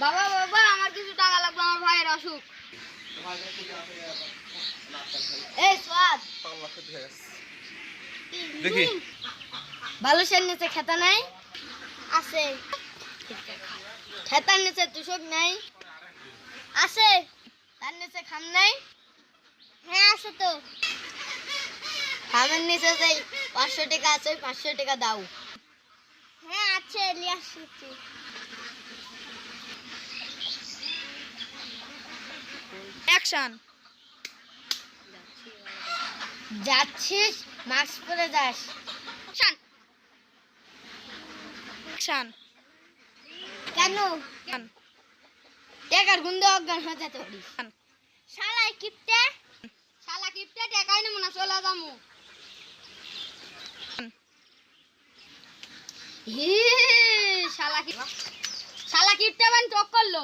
বাবা বাবা আমার কিছু টাকা লাগবে, আমার ভাইয়ের অসুখ। এই স্বাদ দেখি ভালো সের নিচে খেতা নাই আছে, খেতার নিচে তুষক নাই আছে, তার নিচে খাম নাই। হ্যাঁ আছে তো, খামের নিচে যাই 500 টাকা আছে, 500 টাকা দাও। হ্যাঁ আছে, নিয়ে আসছি। অ্যাকশন। যাচ্ছিস মাস্ক পরে যাস। অ্যাকশন। অ্যাকশন। কেন অ্যাকশন। টাকার গুন্ডে অজ্ঞান হয়ে যেতে পারিস। শালা কিপটে টাকাই নেবো না, চলে যাবো। শালা কিপটে বান টক করলো।